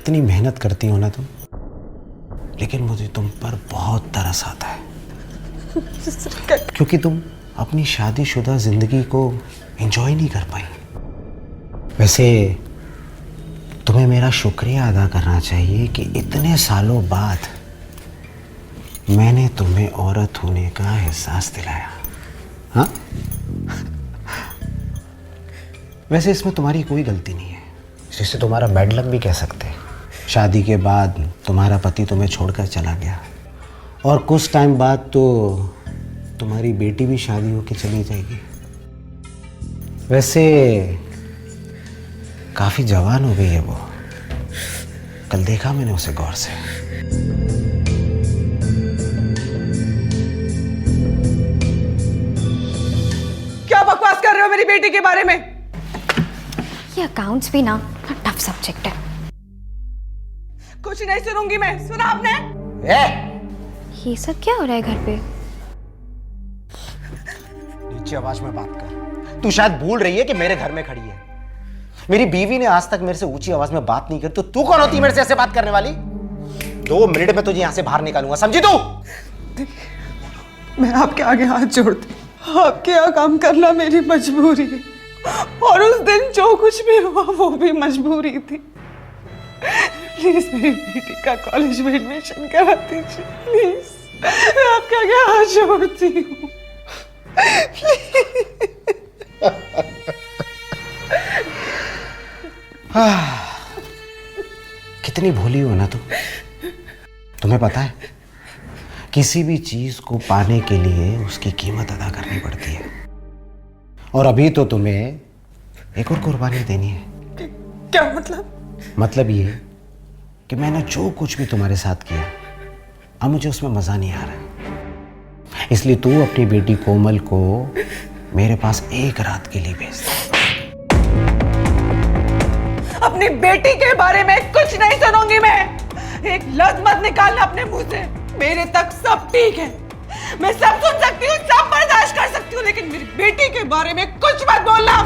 कितनी मेहनत करती हो ना तुम, लेकिन मुझे तुम पर बहुत तरस आता है क्योंकि तुम अपनी शादीशुदा जिंदगी को एंजॉय नहीं कर पाई। वैसे तुम्हें मेरा शुक्रिया अदा करना चाहिए कि इतने सालों बाद मैंने तुम्हें औरत होने का एहसास दिलाया। हाँ, वैसे इसमें तुम्हारी कोई गलती नहीं है, जिसे तुम्हारा बैड लक भी कह सकते हैं। शादी के बाद तुम्हारा पति तुम्हें छोड़कर चला गया और कुछ टाइम बाद तो तुम्हारी बेटी भी शादी होकर चली जाएगी। वैसे काफी जवान हो गई है वो, कल देखा मैंने उसे गौर से। क्या बकवास कर रहे हो मेरी बेटी के बारे में? ये अकाउंट्स भी ना टफ सब्जेक्ट है। कुछ नहीं सुनूंगी मैं, सुना आपने? ये सब क्या हो रहा है घर पे? नीचे आवाज में बात कर। तू शायद भूल रही है कि मेरे घर में खड़ी है। मेरी बीवी ने आज तक मेरे से ऊंची आवाज में बात नहीं की, तो तू कौन होती है मेरे से ऐसे बात करने वाली? 2 मिनट में तुझे यहां से बाहर निकालूंगा, समझी तू? मैं आपके आगे हाथ जोड़ती, आपके यहाँ काम करना मेरी मजबूरी है और उस दिन जो कुछ भी हुआ वो भी मजबूरी थी। प्लीज मेरी बेटी का कॉलेज में एडमिशन करा दीजिए, प्लीज। मैं आपके आगे हाथ जोड़ती हूँ। कितनी भोली हो ना तुम। तुम्हें पता है किसी भी चीज को पाने के लिए उसकी कीमत अदा करनी पड़ती है, और अभी तो तुम्हें एक और कुर्बानी देनी है। क्या मतलब? मतलब ये कि मैंने जो कुछ भी तुम्हारे साथ किया, अब मुझे उसमें मजा नहीं आ रहा, इसलिए तू अपनी बेटी कोमल को मेरे पास एक रात के लिए भेज दे। अपनी बेटी के बारे में कुछ नहीं सुनूंगी मैं। एक लफ्ज मत निकालना अपने मुंह से। मेरे तक सब ठीक है, मैं सब सुन सकती हूँ, सब बर्दाश्त कर सकती हूँ, लेकिन मेरी बेटी के बारे में कुछ मत बोलना।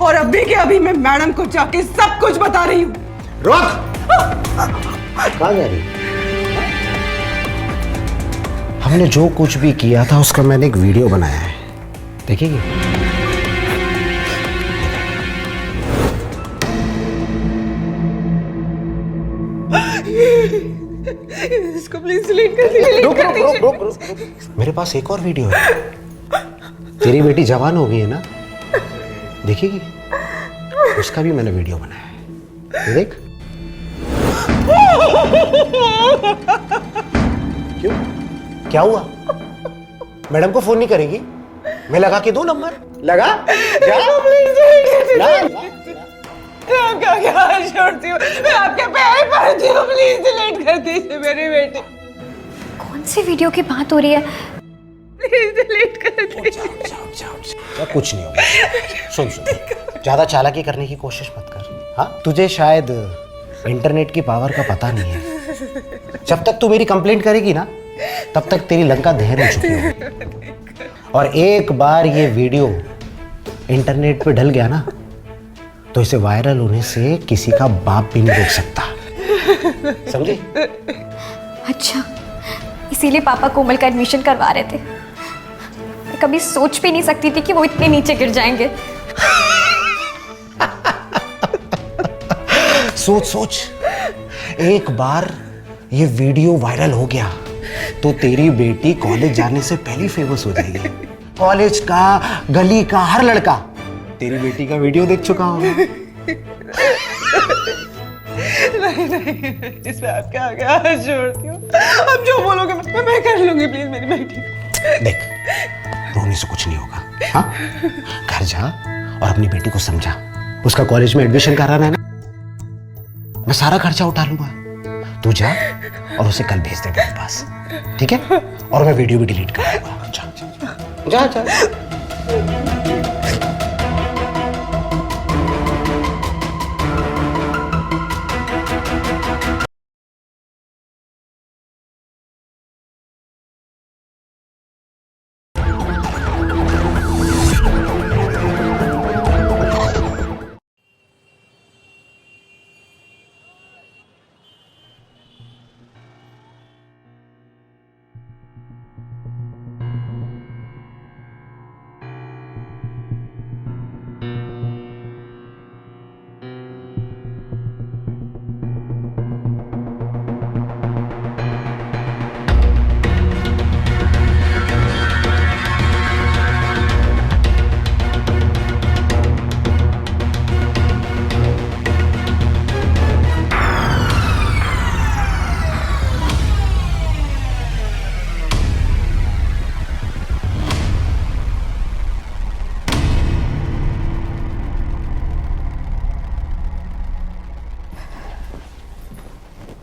और अभी के अभी मैं मैडम को जाके सब कुछ बता रही हूँ। रुक! कहाँ जा रही? हमने जो कुछ भी किया था उसका मैंने एक वीडियो बनाया है, देखेगी? इसको प्लीज डिलीट कर दीजिए। रुक। मेरे पास एक और वीडियो है। तेरी बेटी जवान हो गई है ना, देखेगी? उसका भी मैंने वीडियो बनाया है, देख। क्यों? क्या हुआ? मैडम को फोन नहीं करेगी? मैं लगा के दूं नंबर? लगा? मैं आपके आगे हाथ जोड़ती हूँ, मैं आपके पैर पड़ती हूँ, प्लीज डिलीट कर दीजिए मेरी बेटी। कौन सी वीडियो की बात हो रही है? प्लीज डिलीट कर दीजिए। जाओ, कुछ नहीं होगा। सुन, ज्यादा चालाकी करने की कोशिश मत कर। हाँ, तुझे शायद इंटरनेट की पावर का पता नहीं है। जब तक तू मेरी कंप्लेंट करेगी ना, तब तक तेरी लंका दहन हो चुकी होगी। और एक बार ये वीडियो इंटरनेट पे डल गया ना, तो इसे वायरल होने से किसी का बाप भी नहीं रोक सकता, समझे? अच्छा, इसीलिए पापा कोमल का एडमिशन करवा रहे थे। मैं कभी सोच भी नहीं सकती थी कि वो इतने नीचे गिर जाएंगे। सोच, एक बार ये वीडियो वायरल हो गया तो तेरी बेटी कॉलेज जाने से पहले फेमस हो जाएगी। कॉलेज का, गली का हर लड़का तेरी बेटी का वीडियो देख चुका होगा। नहीं, इसमें आपके आगे हाथ जोड़ती हूँ। अब जो बोलोगे मैं कर लूंगी, प्लीज मेरी बेटी। देख, रोने से कुछ नहीं होगा। हाँ, घर जा और अपनी बेटी को समझा। उसका कॉलेज में एडमिशन कराना है ना, मैं सारा खर्चा उठा लूंगा। तू जा और उसे कल भेज दे मेरे पास, ठीक है? और मैं वीडियो भी डिलीट कर दूंगा। जा।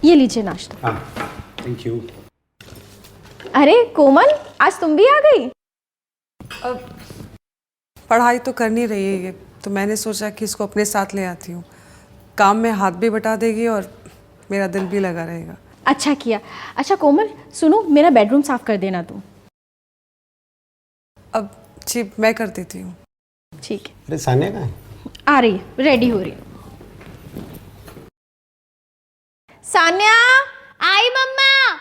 ये लीजिए नाश्ता। हाँ थैंक यू। अरे कोमल, आज तुम भी आ गई? पढ़ाई तो करनी रही है ये, तो मैंने सोचा कि इसको अपने साथ ले आती हूँ। काम में हाथ भी बटा देगी और मेरा दिल भी लगा रहेगा। अच्छा किया। अच्छा कोमल सुनो, मेरा बेडरूम साफ कर देना तुम। अब जी मैं कर देती हूँ। ठीक है। अरे सानिया कहाँ है? आ रही है, रेडी हो रही है। सान्या, आई मम्मा।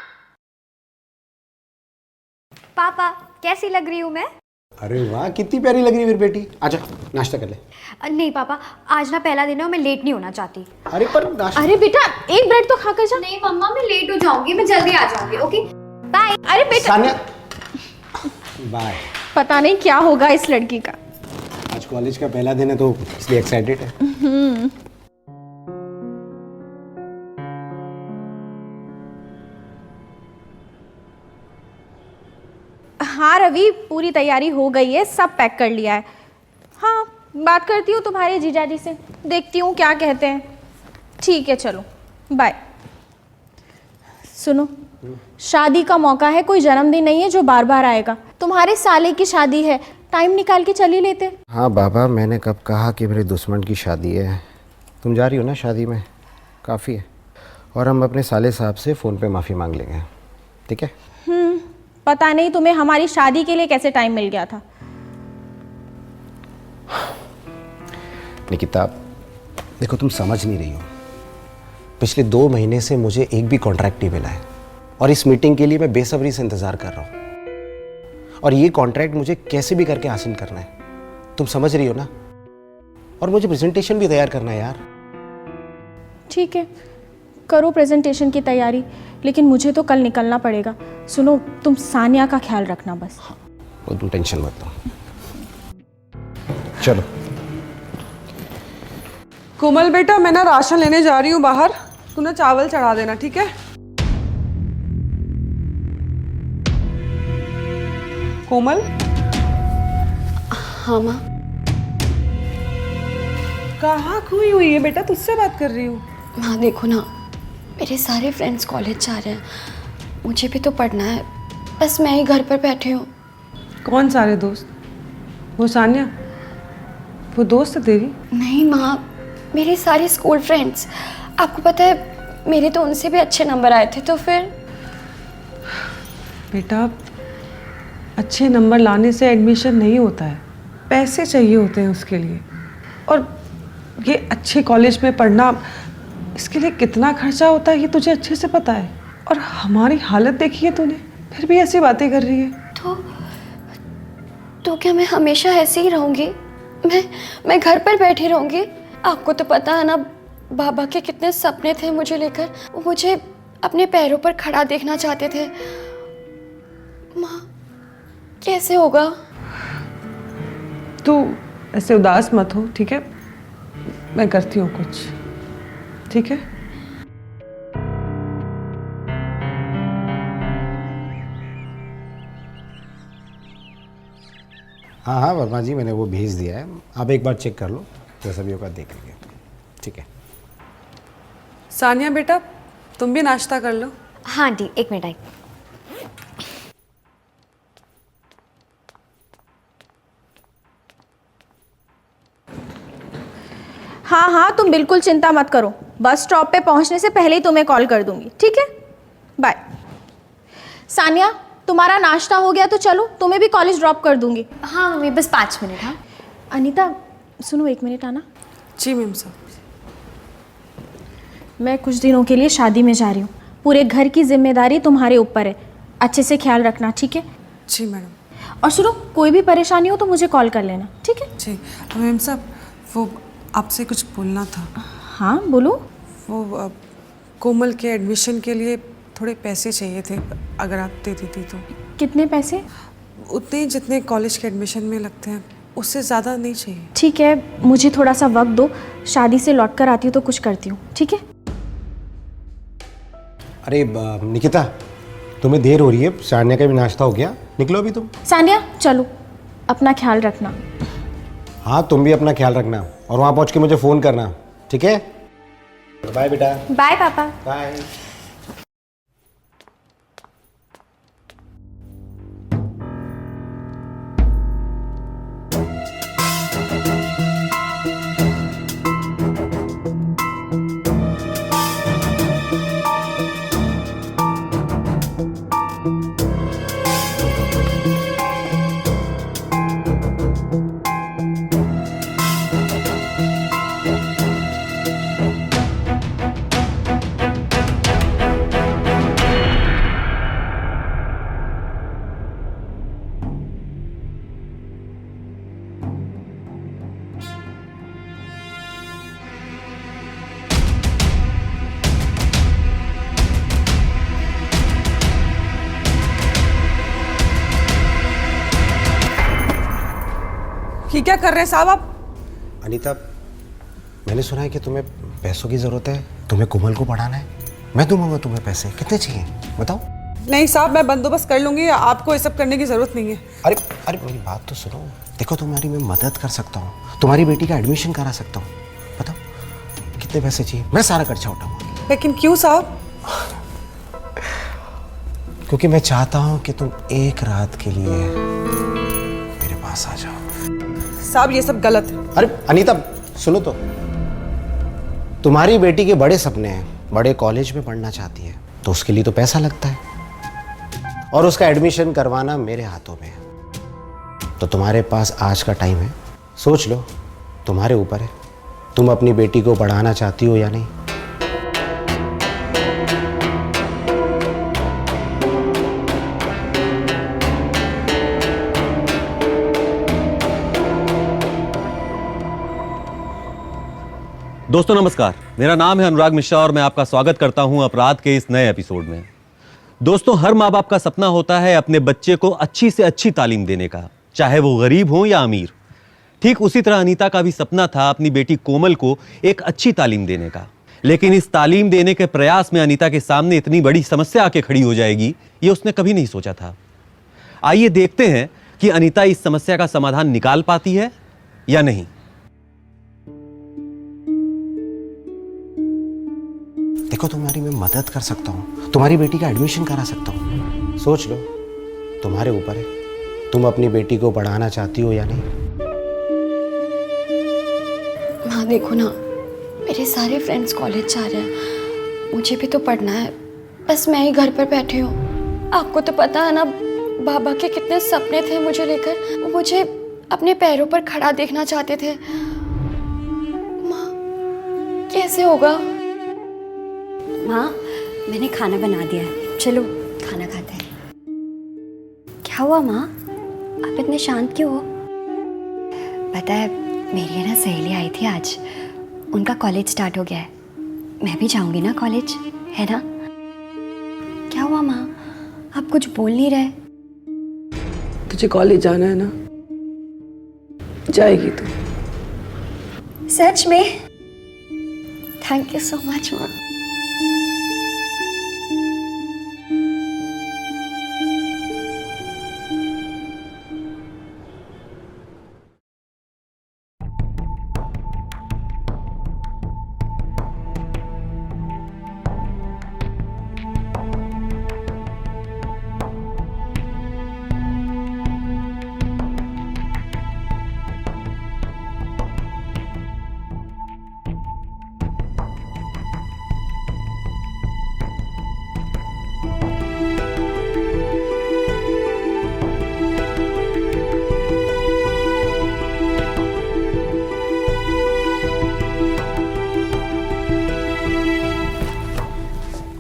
पापा कैसी लग रही हूँ मैं? अरे वाह कितनी प्यारी लग रही है मेरी बेटी। आजा नाश्ता कर ले। नहीं पापा, आज ना पहला दिन है और मैं लेट नहीं होना चाहती। अरे पर नाश्ता। अरे बेटा एक ब्रेड तो खाकर जा। नहीं मम्मा, मैं लेट हो जाऊंगी, मैं जल्दी आ जाऊंगी। Okay bye. अरे बेटा, सानिया बाय। पता नहीं क्या होगा इस लड़की का। आज कॉलेज का पहला दिन है तो इसलिए एक्साइटेड है। हाँ रवि, पूरी तैयारी हो गई है, सब पैक कर लिया है। हाँ बात करती हूँ तुम्हारे जीजाजी से, देखती हूँ क्या कहते हैं। ठीक है चलो बाय। सुनो, शादी का मौका है, कोई जन्मदिन नहीं है जो बार बार आएगा। तुम्हारे साले की शादी है, टाइम निकाल के चली लेते। हाँ बाबा, मैंने कब कहा कि मेरे दुश्मन की शादी है। तुम जा रही हो ना शादी में, काफ़ी है। और हम अपने साले साहब से फ़ोन पे माफ़ी मांग लेंगे, ठीक है? पता नहीं तुम्हें हमारी शादी के लिए कैसे टाइम मिल गया था। निकिता देखो, तुम समझ नहीं रही हो। पिछले 2 महीने से मुझे एक भी कॉन्ट्रैक्ट नहीं मिला है और इस मीटिंग के लिए मैं बेसब्री से इंतज़ार कर रहा हूँ। और ये कॉन्ट्रैक्ट मुझे कैसे भी करके हासिल करना है, तुम समझ रही हो ना? और मुझे प्रेजेंटेशन भी तैयार करना है यार। ठीक है, करो प्रेजेंटेशन की तैयारी, लेकिन मुझे तो कल निकलना पड़ेगा। सुनो, तुम सानिया का ख्याल रखना बस। वो तुम टेंशन मत लो। चलो कोमल बेटा, मैं ना राशन लेने जा रही हूँ बाहर, तू ना चावल चढ़ा देना, ठीक है? कोमल। हाँ माँ। कहाँ खोई हुई है बेटा? तुझसे बात कर रही हूँ। माँ देखो ना, मेरे सारे फ्रेंड्स कॉलेज जा रहे हैं, मुझे भी तो पढ़ना है, बस मैं ही घर पर बैठी हूँ। कौन सारे दोस्त? वो सानिया, वो दोस्त है तेरी? नहीं माँ, मेरे सारे स्कूल फ्रेंड्स। आपको पता है मेरे तो उनसे भी अच्छे नंबर आए थे, तो फिर। बेटा अच्छे नंबर लाने से एडमिशन नहीं होता है, पैसे चाहिए होते हैं उसके लिए। और ये अच्छे कॉलेज में पढ़ना, इसके लिए कितना खर्चा होता है ये तुझे अच्छे से पता है। और हमारी हालत देखी है तूने, फिर भी ऐसी बातें कर रही है। तो क्या मैं हमेशा ऐसे ही रहूँगी? मैं घर पर बैठी रहूँगी? आपको तो पता है ना बाबा के कितने सपने थे मुझे लेकर, वो मुझे अपने पैरों पर खड़ा देखना चाहते थे। माँ कैसे होगा? तू ऐसे उदास मत हो, ठीक है? मैं करती हूँ कुछ, ठीक है? हाँ हाँ वर्मा जी, मैंने वो भेज दिया है, आप एक बार चेक कर लो, जैसा भी होगा देख लेंगे, ठीक है? सानिया बेटा, तुम भी नाश्ता कर लो। हाँ दी, 1 मिनट आई। हाँ हाँ, तुम बिल्कुल चिंता मत करो, बस स्टॉप पे पहुंचने से पहले ही तुम्हें कॉल कर दूंगी, ठीक है? बाय। सानिया, तुम्हारा नाश्ता हो गया तो चलो, तुम्हें भी कॉलेज ड्रॉप कर दूंगी। हाँ मम्मी, बस 5 मिनट। हाँ अनीता सुनो, 1 मिनट आना। जी मैम साहब। मैं कुछ दिनों के लिए शादी में जा रही हूँ, पूरे घर की जिम्मेदारी तुम्हारे ऊपर है, अच्छे से ख्याल रखना, ठीक है? जी मैडम। और सुनो, कोई भी परेशानी हो तो मुझे कॉल कर लेना, ठीक है? जी मैम साहब, वो आपसे कुछ बोलना था। हाँ बोलो। वो कोमल के एडमिशन के लिए थोड़े पैसे चाहिए थे, अगर आप दे देती तो। कितने पैसे? उतने ही जितने कॉलेज के एडमिशन में लगते हैं, उससे ज़्यादा नहीं चाहिए। ठीक है, मुझे थोड़ा सा वक्त दो, शादी से लौट कर आती हूँ तो कुछ करती हूँ, ठीक है? अरे निकिता, तुम्हें देर हो रही है, सानिया का भी नाश्ता हो गया, निकलो अभी तुम। सानिया चलो, अपना ख्याल रखना। हाँ तुम भी अपना ख्याल रखना, और वहाँ पहुँच के मुझे फ़ोन करना, ठीक है? बाय बेटा। बाय पापा। बाय। ये क्या कर रहे हैं साहब आप? अनीता, मैंने सुना है कि तुम्हें पैसों की ज़रूरत है, तुम्हें कोमल को पढ़ाना है। मैं दूंगा तुम्हें पैसे, कितने चाहिए बताओ। नहीं साहब, मैं बंदोबस्त कर लूंगी, आपको ये सब करने की जरूरत नहीं है। अरे अरे मेरी बात तो सुनो। देखो, तुम्हारी मैं मदद कर सकता हूँ, तुम्हारी बेटी का एडमिशन करा सकता हूँ। बताओ कितने पैसे चाहिए, मैं सारा खर्चा उठाऊंगा। लेकिन क्यों साहब? क्योंकि मैं चाहता हूँ कि तुम एक रात के लिए मेरे पास आ जाओ। साहब ये सब गलत है। अरे अनीता सुनो तो, तुम्हारी बेटी के बड़े सपने हैं, बड़े कॉलेज में पढ़ना चाहती है, तो उसके लिए तो पैसा लगता है और उसका एडमिशन करवाना मेरे हाथों में है। तो तुम्हारे पास आज का टाइम है, सोच लो, तुम्हारे ऊपर है, तुम अपनी बेटी को पढ़ाना चाहती हो या नहीं। दोस्तों नमस्कार, मेरा नाम है अनुराग मिश्रा और मैं आपका स्वागत करता हूं अपराध के इस नए एपिसोड में। दोस्तों, हर माँ बाप का सपना होता है अपने बच्चे को अच्छी से अच्छी तालीम देने का, चाहे वो गरीब हो या अमीर। ठीक उसी तरह अनीता का भी सपना था अपनी बेटी कोमल को एक अच्छी तालीम देने का। लेकिन इस तालीम देने के प्रयास में अनीता के सामने इतनी बड़ी समस्या आके खड़ी हो जाएगी, ये उसने कभी नहीं सोचा था। आइए देखते हैं कि अनीता इस समस्या का समाधान निकाल पाती है या नहीं। देखो, तुम्हारी मैं मदद कर सकता हूँ, तुम्हारी बेटी का एडमिशन करा सकता हूँ। सोच लो, तुम्हारे ऊपर है, तुम अपनी बेटी को पढ़ाना चाहती हो या नहीं। माँ देखो ना, मेरे सारे फ्रेंड्स कॉलेज जा रहे हैं, मुझे भी तो पढ़ना है, बस मैं ही घर पर बैठी हूँ। आपको तो पता है ना बाबा के कितने सपने थे मुझे लेकर, वो मुझे अपने पैरों पर खड़ा देखना चाहते थे। माँ कैसे होगा? माँ, मैंने खाना बना दिया है, चलो खाना खाते हैं। क्या हुआ माँ, आप इतने शांत क्यों हो? पता है, मेरी ना सहेली आई थी आज, उनका कॉलेज स्टार्ट हो गया है, मैं भी जाऊंगी ना कॉलेज, है ना? क्या हुआ माँ, आप कुछ बोल नहीं रहे? तुझे कॉलेज जाना है ना, जाएगी तू। सच में? थैंक यू सो मच माँ।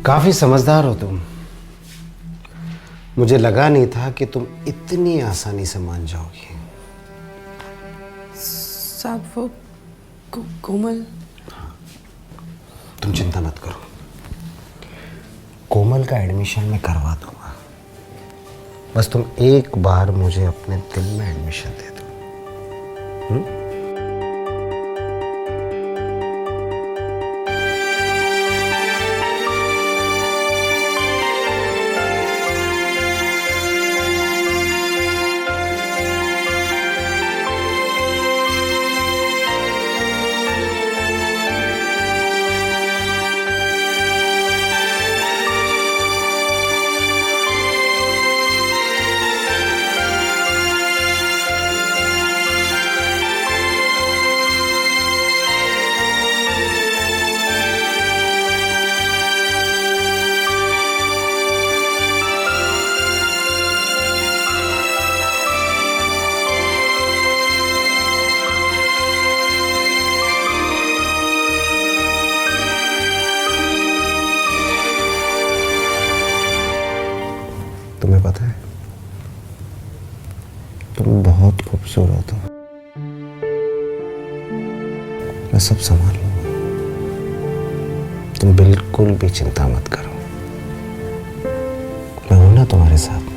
काफी समझदार हो तुम, मुझे लगा नहीं था कि तुम इतनी आसानी से मान जाओगी। साहब वो कोमल। तुम चिंता मत करो, कोमल का एडमिशन मैं करवा दूंगा, बस तुम एक बार मुझे अपने दिल में एडमिशन दे दो। तुम्हें पता है, तुम बहुत खूबसूरत हो, मैं सब संभाल लूंगा, तुम बिल्कुल भी चिंता मत करो, मैं हूं ना तुम्हारे साथ।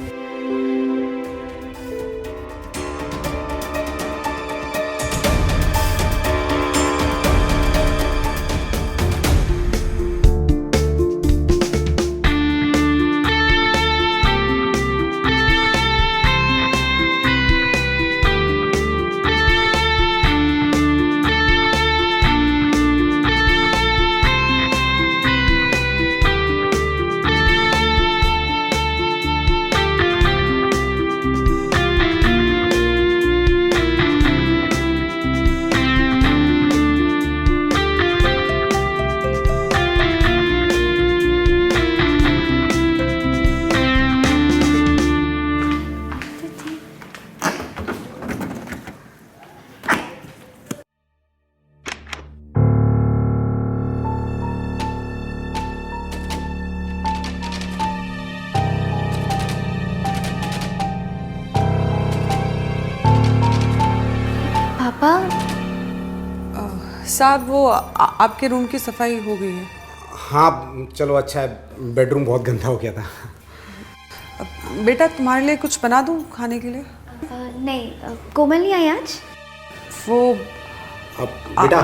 साहब वो आपके रूम की सफाई हो गई है। हाँ चलो अच्छा है, बेडरूम बहुत गंदा हो गया था। बेटा तुम्हारे लिए कुछ बना दूं खाने के लिए? नहीं, कोमल नहीं आई आज। वो अब बेटा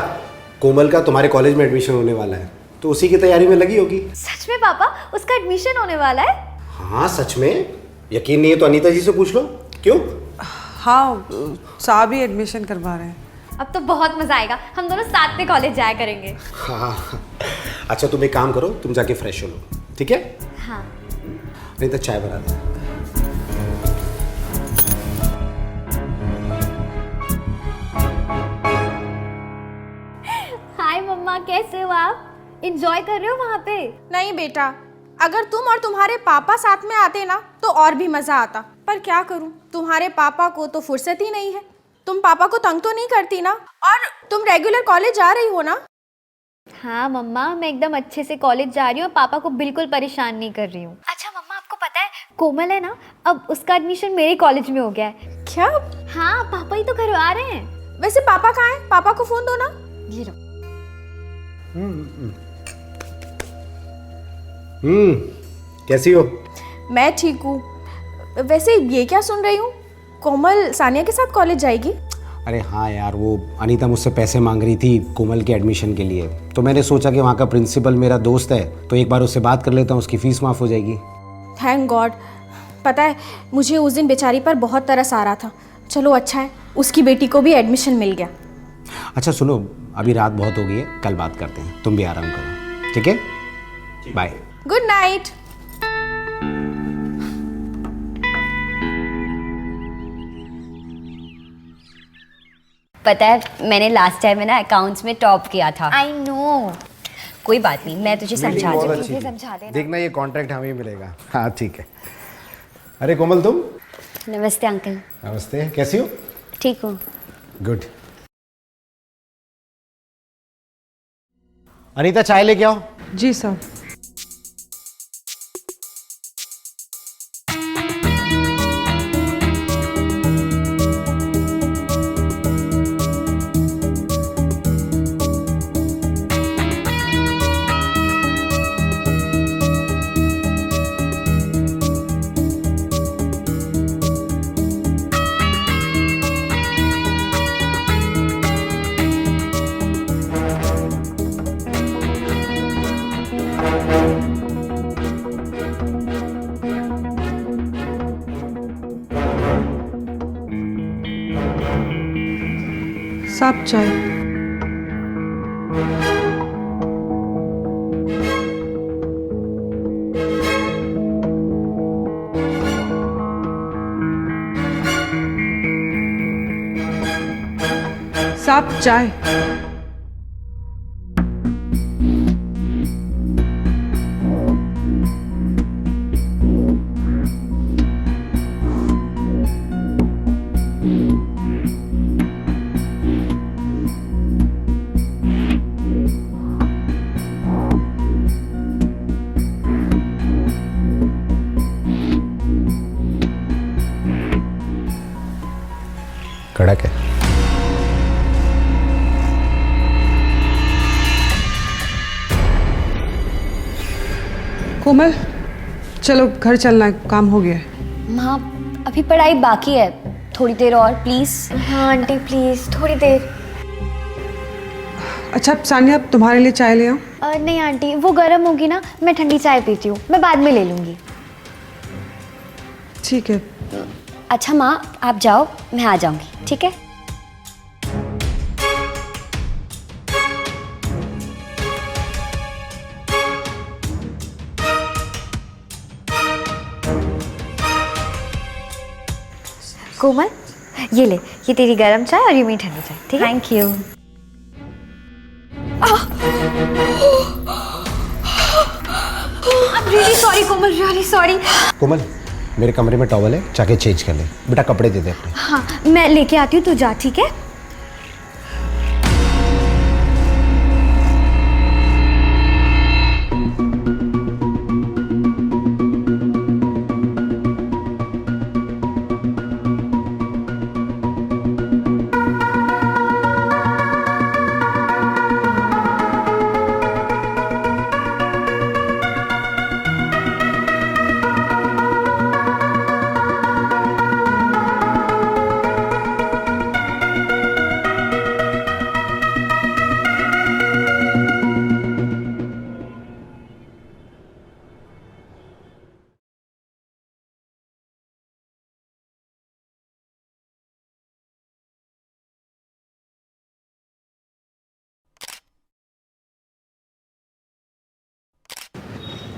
कोमल का तुम्हारे कॉलेज में एडमिशन होने वाला है, तो उसी की तैयारी में लगी होगी। सच में पापा, उसका एडमिशन होने वाला है? हाँ सच में, यकीन नहीं है तो अनीता जी से पूछ लो। क्यों? हाँ साहब ही एडमिशन करवा रहे हैं। अब तो बहुत मजा आएगा, हम दोनों साथ में कॉलेज जाया करेंगे। हाँ अच्छा तुम एक काम करो, तुम जाके फ्रेश हो लो, ठीक है? हाँ। नहीं तो चाय बना दो। हाय मम्मा, कैसे हो आप? एंजॉय कर रहे हो वहाँ पे? नहीं बेटा, अगर तुम और तुम्हारे पापा साथ में आते ना तो और भी मजा आता, पर क्या करूं, तुम्हारे पापा को तो फुर्सत ही नहीं है। तुम पापा को तंग तो नहीं करती ना? और तुम रेगुलर कॉलेज जा रही हो ना? हाँ मम्मा, मैं एकदम अच्छे से कॉलेज जा रही हूँ और पापा को बिल्कुल परेशान नहीं कर रही हूँ। अच्छा मम्मा, आपको पता है कोमल है ना, अब उसका एडमिशन मेरे कॉलेज में हो गया है। क्या? हाँ, पापा ही तो करवा रहे हैं। वैसे पापा कहाँ हैं? पापा को फोन दो ना। ये लो। कैसी हो? मैं ठीक हूँ। वैसे ये क्या सुन रही हूँ, कोमल सानिया के साथ कॉलेज जाएगी? अरे हाँ यार, वो अनीता मुझसे पैसे मांग रही थी कोमल के एडमिशन के लिए, तो मैंने सोचा कि वहाँ का प्रिंसिपल मेरा दोस्त है, तो एक बार उससे बात कर लेता हूँ, उसकी फीस माफ़ हो जाएगी। Thank God. पता है मुझे उस दिन बेचारी पर बहुत तरस आ रहा था। चलो अच्छा है, उसकी बेटी को भी एडमिशन मिल गया। अच्छा सुनो, अभी रात बहुत हो गई है, कल बात करते हैं, तुम भी आराम करो, ठीक है? बाय। Good night. पता है मैंने लास्ट टाइम में ना अकाउंट्स में टॉप किया था। I know. कोई बात नहीं, मैं तुझे समझा दूंगी। समझा देना। देखना ये कॉन्ट्रैक्ट हमें ही मिलेगा। हाँ ठीक है। अरे कोमल तुम? नमस्ते अंकल। नमस्ते, कैसी हो? ठीक हूँ। गुड। अनीता चाय लेके आओ। जी साहब। साहब चाय। साहब चाय। कड़क है। कोमल चलो घर चलना है, काम हो गया है। माँ अभी पढ़ाई बाकी है, थोड़ी देर और प्लीज। हाँ आंटी प्लीज, थोड़ी देर। अच्छा सानिया, तुम्हारे लिए चाय ले आऊं? नहीं आंटी, वो गर्म होगी ना, मैं ठंडी चाय पीती हूँ, मैं बाद में ले लूँगी। ठीक है। अच्छा माँ आप जाओ, मैं आ जाऊँगी, ठीक है? कोमल ये ले, ये तेरी गरम चाय और ये मेरी ठंडी चाय, ठीक है? Thank you. I'm really sorry Komal, really sorry। कोमल मेरे कमरे में टॉवल है, जाके चेंज कर ले। बेटा कपड़े दे दे अपने। हाँ मैं लेके आती हूँ, तू जा, ठीक है?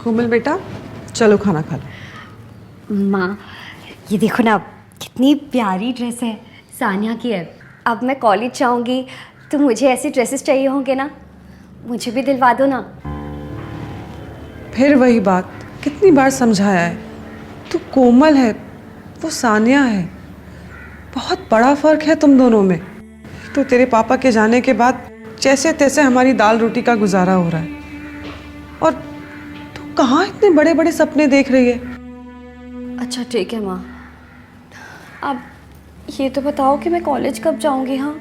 कोमल बेटा, चलो खाना खा लो। माँ, ये देखो ना, कितनी प्यारी ड्रेस है, सानिया की है। अब मैं कॉलेज जाऊंगी तो मुझे ऐसी ड्रेसेस चाहिए होंगे ना, मुझे भी दिलवा दो ना। फिर वही बात, कितनी बार समझाया है, तू कोमल है, वो सानिया है। बहुत बड़ा फर्क है तुम दोनों में। तो तेरे पापा के जाने के बाद जैसे तैसे हमारी दाल रोटी का गुजारा हो रहा है, और तू कहाँ इतने बड़े बड़े सपने देख रही है। अच्छा ठीक है माँ, अब ये तो बताओ कि मैं कॉलेज कब जाऊंगी। हाँ,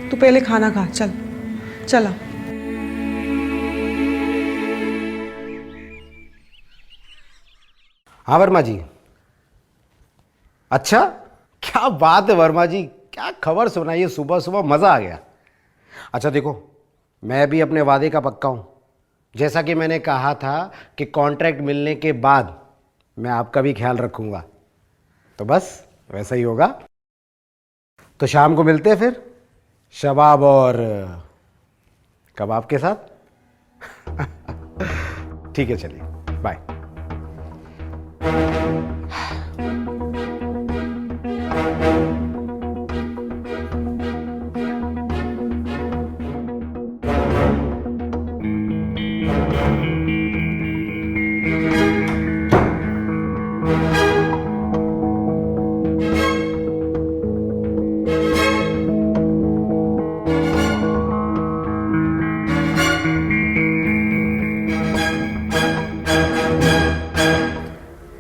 तू पहले खाना खा, चल चला। हाँ वर्मा जी। अच्छा, क्या बात है वर्मा जी, क्या खबर सुनाइए, सुबह सुबह मज़ा आ गया। अच्छा देखो, मैं भी अपने वादे का पक्का हूँ। जैसा कि मैंने कहा था कि कॉन्ट्रैक्ट मिलने के बाद मैं आपका भी ख्याल रखूँगा, तो बस वैसा ही होगा। तो शाम को मिलते हैं फिर, शबाब और कबाब के साथ। ठीक है, चलिए बाय।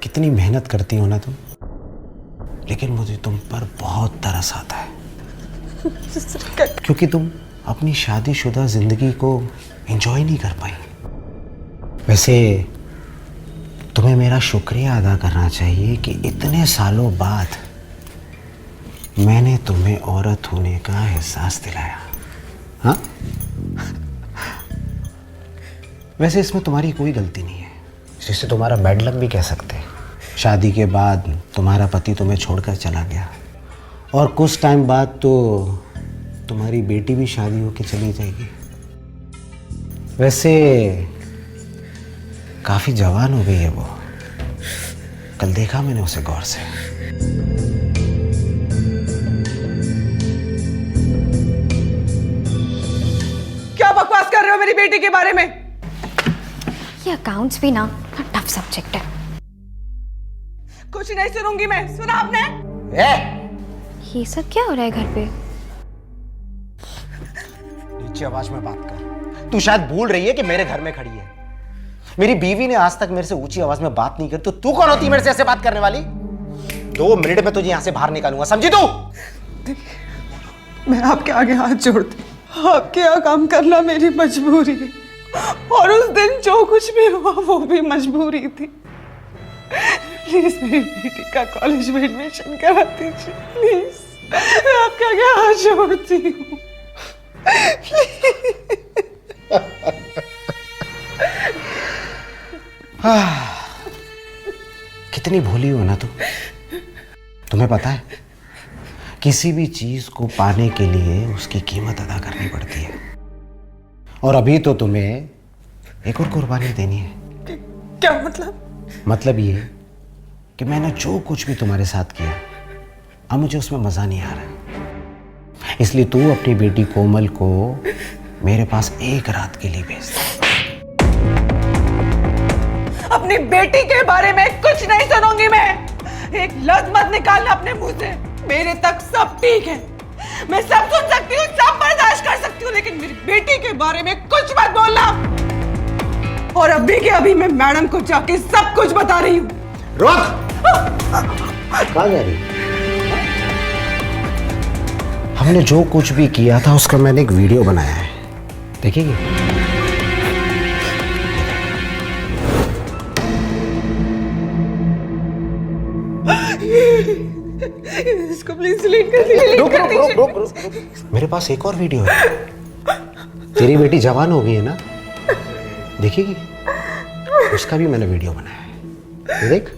कितनी मेहनत करती हो ना तुम, लेकिन मुझे तुम पर बहुत तरस आता है, क्योंकि तुम अपनी शादीशुदा जिंदगी को एंजॉय नहीं कर पाई। वैसे तुम्हें मेरा शुक्रिया अदा करना चाहिए कि इतने सालों बाद मैंने तुम्हें औरत होने का एहसास दिलाया। हाँ, वैसे इसमें तुम्हारी कोई गलती नहीं है, जिसे तुम्हारा बैड लक भी कह सकते हैं। शादी के बाद तुम्हारा पति तुम्हें छोड़कर चला गया, और कुछ टाइम बाद तो तुम्हारी बेटी भी शादी होकर चली जाएगी। वैसे काफ़ी जवान हो गई है वो, कल देखा मैंने उसे गौर से। क्या बकवास कर रहे हो मेरी बेटी के बारे में? ये अकाउंट्स भी ना टफ सब्जेक्ट है। कुछ नहीं सुनूंगी मैं, सुना आपने? ये सब क्या हो रहा है घर पे? नीचे आवाज में बात कर। तू शायद भूल रही है कि मेरे घर में खड़ी है। मेरी बीवी ने आज तक मेरे से ऊंची आवाज में बात नहीं करी, तो तू कौन होती है मेरे से ऐसे बात करने वाली? 2 मिनट में तुझे यहां से बाहर निकालूंगा, समझी तू? मैं आपके आगे हाथ जोड़ती, आपके यहाँ काम करना मेरी मजबूरी है, और उस दिन जो कुछ भी हुआ वो भी मजबूरी थी। प्लीज मेरी बेटी का कॉलेज में एडमिशन करा दीजिए, प्लीज। मैं आपके आगे हाथ जोड़ती हूँ। कितनी भोली हो ना तुम। तुम्हें पता है, किसी भी चीज को पाने के लिए उसकी कीमत अदा करनी पड़ती है, और अभी तो तुम्हें एक और कुर्बानी देनी है। क्या मतलब? मतलब ये कि मैंने जो कुछ भी तुम्हारे साथ किया, अब मुझे उसमें मजा नहीं आ रहा। इसलिए तू अपनी बेटी कोमल को मेरे पास एक रात के लिए भेज दे। अपनी बेटी के बारे में कुछ नहीं सुनूंगी मैं। एक लफ्ज मत निकालना अपने मुंह से। मेरे तक सब ठीक है, मैं सब सुन सकती हूँ, सब बर्दाश्त कर सकती हूँ, लेकिन मेरी बेटी के बारे में कुछ मत बोलना। और अभी के अभी मैं मैडम को जाके सब कुछ बता रही हूँ। रुक! कहाँ जा रही? हमने जो कुछ भी किया था उसका मैंने एक वीडियो बनाया है, देखेगी? इसको प्लीज डिलीट कर दीजिए। रुक। मेरे पास एक और वीडियो है। तेरी बेटी जवान हो गई है ना, देखेगी? उसका भी मैंने वीडियो बनाया है, ये देख।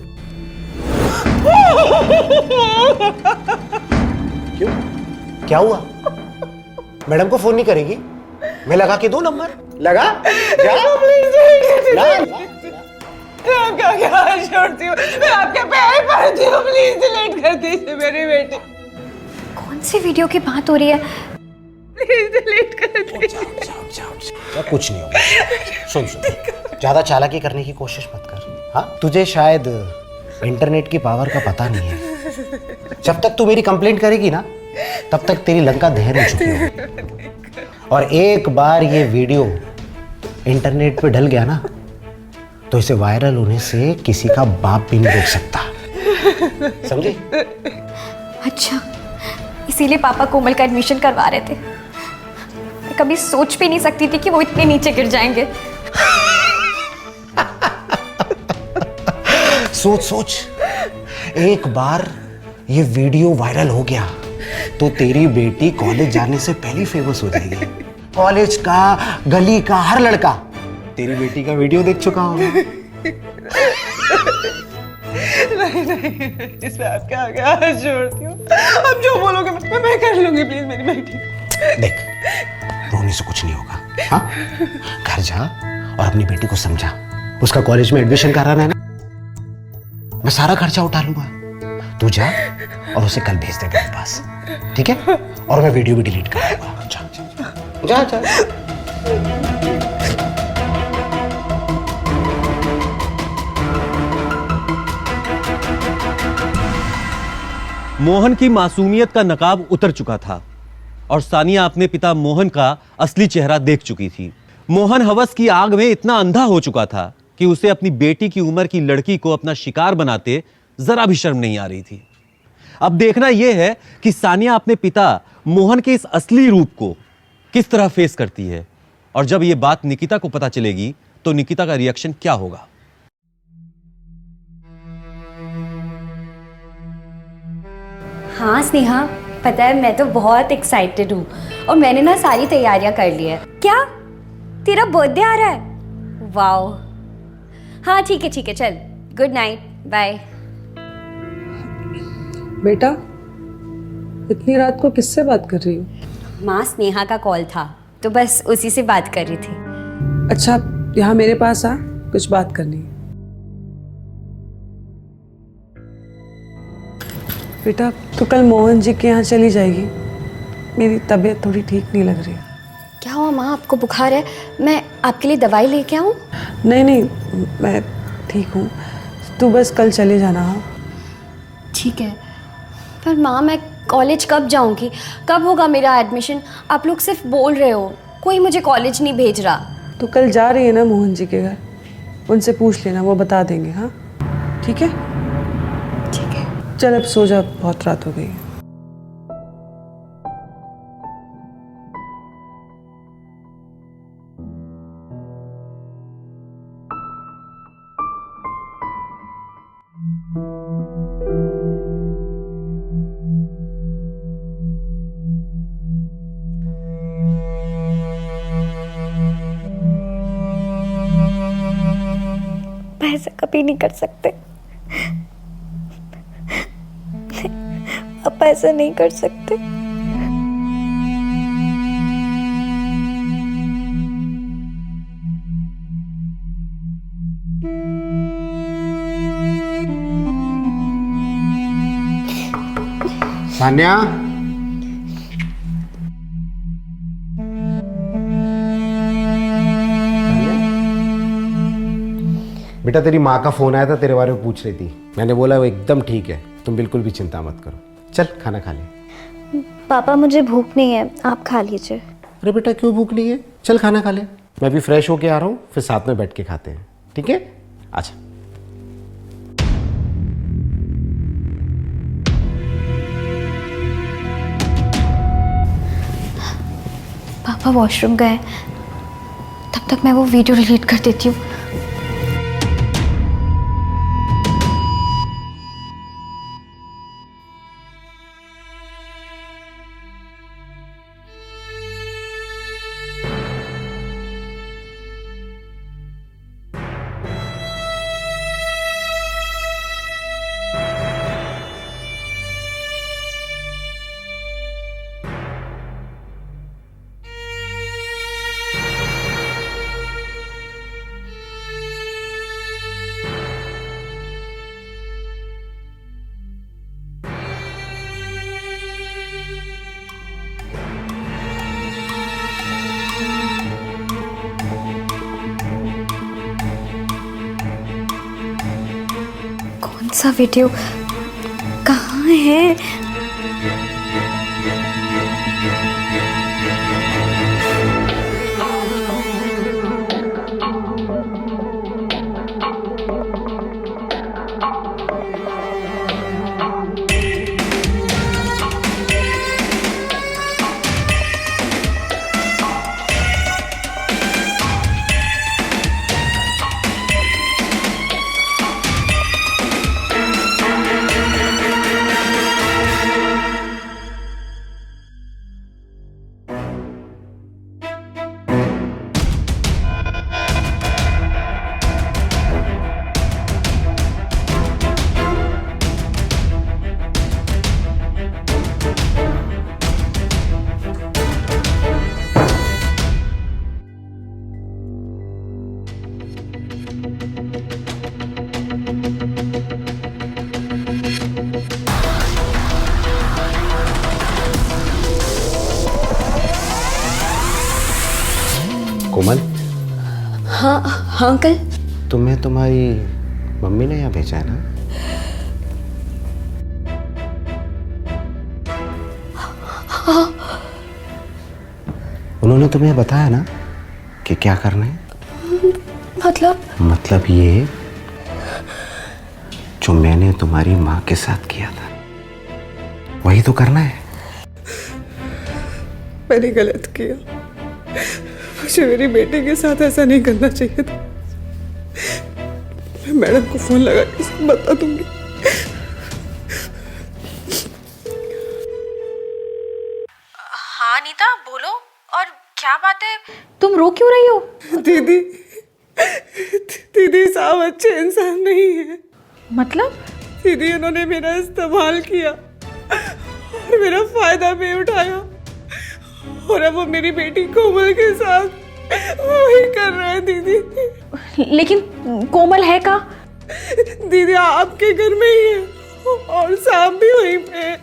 क्यों? क्या हुआ? मैडम को फोन नहीं करेगी? मैं लगा के दूं नंबर? लगा? जा? करती हूँ, प्लीज डिलीट कर दीजिए मेरी बेटी, कौन सी वीडियो की बात हो रही है? प्लीज डिलीट कर दीजिए। क्या कुछ नहीं होगा। सुन सुन, ज्यादा चालाकी करने की कोशिश मत कर। हाँ, तुझे शायद इंटरनेट की पावर का पता नहीं है। जब तक तू मेरी कंप्लेंट करेगी ना, तब तक तेरी लंका दहन हो चुकी होगी। और एक बार ये वीडियो इंटरनेट पे डल गया ना, तो इसे वायरल होने से किसी का बाप भी नहीं रोक सकता, समझी? अच्छा, इसीलिए पापा कोमल का एडमिशन करवा रहे थे। मैं कभी सोच भी नहीं सकती थी कि वो इतने नीचे गिर जाएंगे। सोच सोच, एक बार ये वीडियो वायरल हो गया तो तेरी बेटी कॉलेज जाने से पहले फेमस हो जाएगी। कॉलेज का, गली का हर लड़का तेरी बेटी का वीडियो देख चुका होगा। नहीं, इसमें आपके आगे हाथ जोड़ती हूँ। अब जो बोलोगे मैं कर लूंगी, प्लीज मेरी बेटी। देख, रोने से कुछ नहीं होगा। हाँ, घर जा और अपनी बेटी को समझा। उसका कॉलेज में एडमिशन कराना है ना, मैं सारा खर्चा उठा लूंगा। तू जा और उसे कल भेज दे मेरे पास, ठीक है? और मैं वीडियो भी डिलीट कर दूंगा। जा जा जा। मोहन की मासूमियत का नकाब उतर चुका था और सानिया अपने पिता मोहन का असली चेहरा देख चुकी थी। मोहन हवस की आग में इतना अंधा हो चुका था कि उसे अपनी बेटी की उम्र की लड़की को अपना शिकार बनाते जरा भी शर्म नहीं आ रही थी। अब देखना यह है कि सानिया अपने पिता मोहन के इस असली रूप को किस तरह फेस करती है, और जब यह बात निकिता को पता चलेगी तो निकिता का रिएक्शन क्या होगा। हाँ स्नेहा, पता है मैं तो बहुत एक्साइटेड हूँ और मैंने ना सारी तैयारियां कर ली है। क्या तेरा बर्थडे आ रहा है? वाओ, हाँ ठीक है चल, गुड नाइट, बाय। बेटा, इतनी रात को किससे बात कर रही हो? माँ, स्नेहा का कॉल था तो बस उसी से बात कर रही थी। अच्छा, यहाँ मेरे पास आ, कुछ बात करनी है। बेटा, तू कल मोहन जी के यहाँ चली जाएगी। मेरी तबीयत थोड़ी ठीक नहीं लग रही। क्या हुआ माँ, आपको बुखार है? मैं आपके लिए दवाई लेके आऊँ? नहीं, मैं ठीक हूँ। तू बस कल चले जाना। हाँ ठीक है, पर माँ मैं कॉलेज कब जाऊँगी? कब होगा मेरा एडमिशन? आप लोग सिर्फ बोल रहे हो, कोई मुझे कॉलेज नहीं भेज रहा। तू कल जा रही है ना मोहन जी के घर, उनसे पूछ लेना, वो बता देंगे। हाँ ठीक है? ठीक है। चल अब सो जा, बहुत रात हो गई है। ऐसा कभी नहीं कर सकते, आप ऐसा नहीं कर सकते। सान्या, बेटा तेरी माँ का फोन आया था, तेरे बारे में पूछ रही थी। मैंने बोला वो एकदम ठीक है, तुम बिल्कुल भी चिंता मत करो। चल खाना खा ले। पापा मुझे भूख नहीं है, आप खा लीजिए। अरे बेटा क्यों भूख नहीं है? चल खाना खा ले, मैं भी फ्रेश होके आ रहा हूँ, फिर साथ में बैठ के खाते हैं, ठीक है? अच्छा। पापा वॉशरूम गए, तब तक मैं वो वीडियो डिलीट कर देती हूँ। सा वीडियो कहाँ है? कोमल, हाँ हाँ अंकल। तुम्हें तुम्हारी मम्मी ने यहाँ भेजा है ना? हाँ। उन्होंने तुम्हें बताया ना कि क्या करना है? मतलब ये जो मैंने तुम्हारी माँ के साथ किया था वही तो करना है। मैंने गलत किया, मुझे मेरी बेटी के साथ ऐसा नहीं करना चाहिए था। मैं मैडम को फोन लगा के सब बता दूंगी। हाँ नीता बोलो, और क्या बात है? तुम रो क्यों रही हो? दीदी साहब अच्छे इंसान नहीं है। मतलब? दीदी उन्होंने मेरा इस्तेमाल किया और मेरा फायदा भी उठाया, और अब वो मेरी बेटी कोमल के साथ वही कर रहा है। दीदी लेकिन कोमल है का? दीदी आपके घर में ही है और सांप भी वहीं पे है।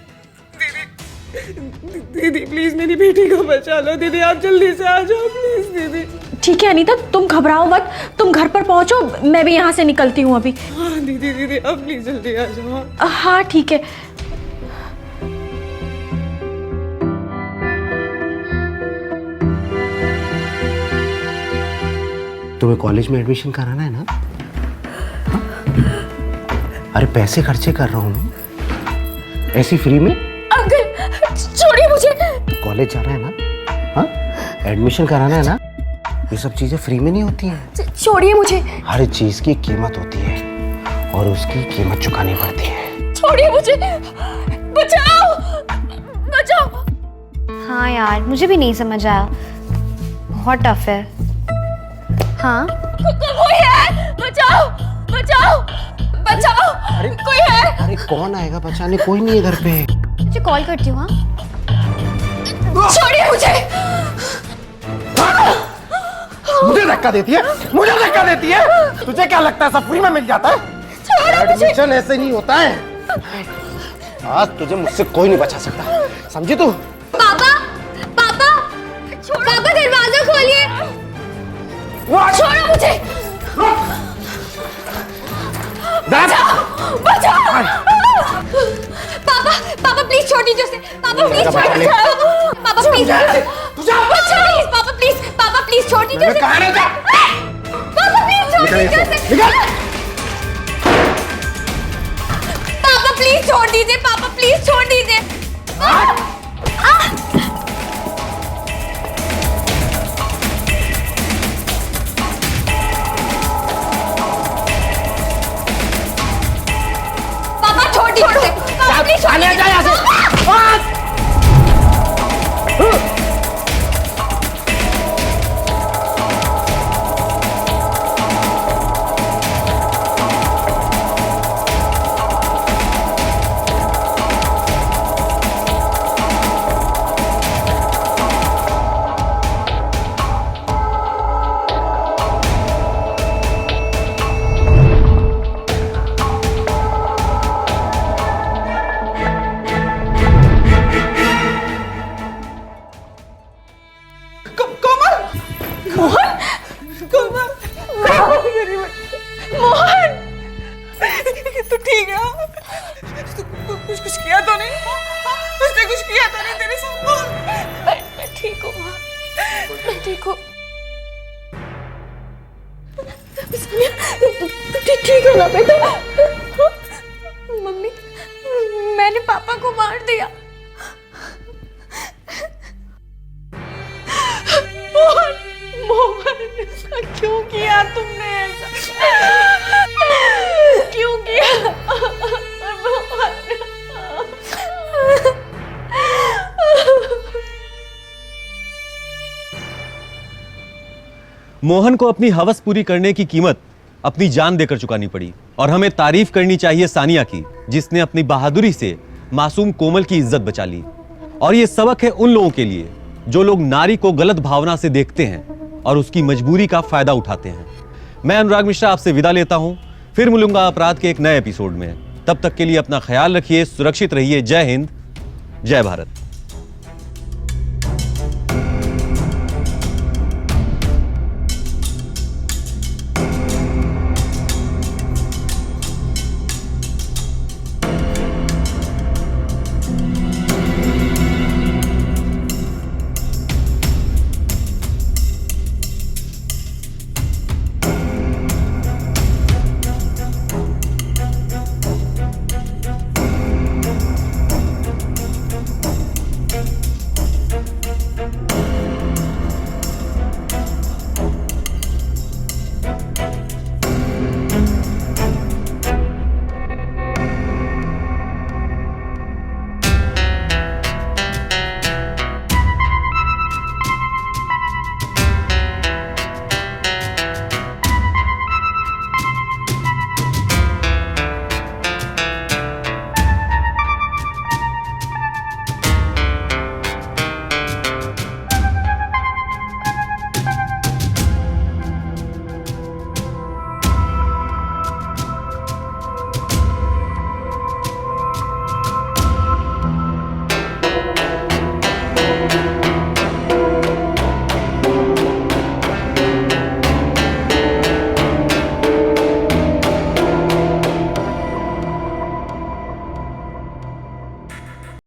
दीदी प्लीज मेरी बेटी को बचा लो। दीदी आप जल्दी से आ जाओ प्लीज। दीदी ठीक है अनीता, तुम घबराओ मत, तुम घर पर पहुंचो, मैं भी यहाँ से निकलती हूँ अभी। हाँ दीदी आप प्लीज जल्दी आ जाओ। हाँ ठीक है। तुम्हें कॉलेज में एडमिशन कराना है ना? हाँ? अरे पैसे खर्चे कर रहा हूँ ना, ऐसी फ्री में। अंकल छोड़िए मुझे। कॉलेज जाना है ना? हाँ, एडमिशन कराना है ना? ये सब चीजें फ्री में नहीं होती हैं। छोड़िए मुझे। हर चीज की कीमत होती है और उसकी कीमत चुकानी पड़ती है। छोड़िए मुझे, बचाओ बचाओ। हाँ यार, मुझे भी नहीं समझ आया, बहुत टफ है। हाँ कोई है? बचाओ बचाओ बचाओ। कोई है? अरे कौन आएगा बचाने? कोई नहीं है घर पे। मुझे कॉल करती हूँ। हाँ छोड़िए मुझे। मुझे धक्का देती है, मुझे धक्का देती है। तुझे क्या लगता है सब फ्री में मिल जाता है? एडमिशन ऐसे नहीं होता है। आज तुझे मुझसे कोई नहीं बचा सकता, समझी तू? पापा पापा पापा दरवाजा खोलिए। छोड़ो मुझे। बचाओ पापा पापा प्लीज छोड़ दीजिए उसे। पापा प्लीज छोड़ दीजिए। पापा प्लीज पापा प्लीज पापा प्लीज छोड़ दीजिए उसे। पापा प्लीज छोड़ दीजिए उसे। पापा प्लीज छोड़ दीजिए। पापा प्लीज छोड़ दीजिए। पापा छोड़ दीजिए उसे। पापा प्लीज छोड़ दीजिए। ठीक हो? ठीक है ना बेटा? मम्मी, मैंने पापा को मार दिया। मोहन, क्यों किया तुमने ऐसा? क्यों किया? मोहन को अपनी हवस पूरी करने की कीमत अपनी जान देकर चुकानी पड़ी। और हमें तारीफ करनी चाहिए सानिया की, जिसने अपनी बहादुरी से मासूम कोमल की इज्जत बचा ली। और यह सबक है उन लोगों के लिए जो लोग नारी को गलत भावना से देखते हैं और उसकी मजबूरी का फायदा उठाते हैं। मैं अनुराग मिश्रा आपसे विदा लेता हूं, फिर मिलूंगा अपराध के एक नए एपिसोड में। तब तक के लिए अपना ख्याल रखिए, सुरक्षित रहिए। जय हिंद, जय भारत।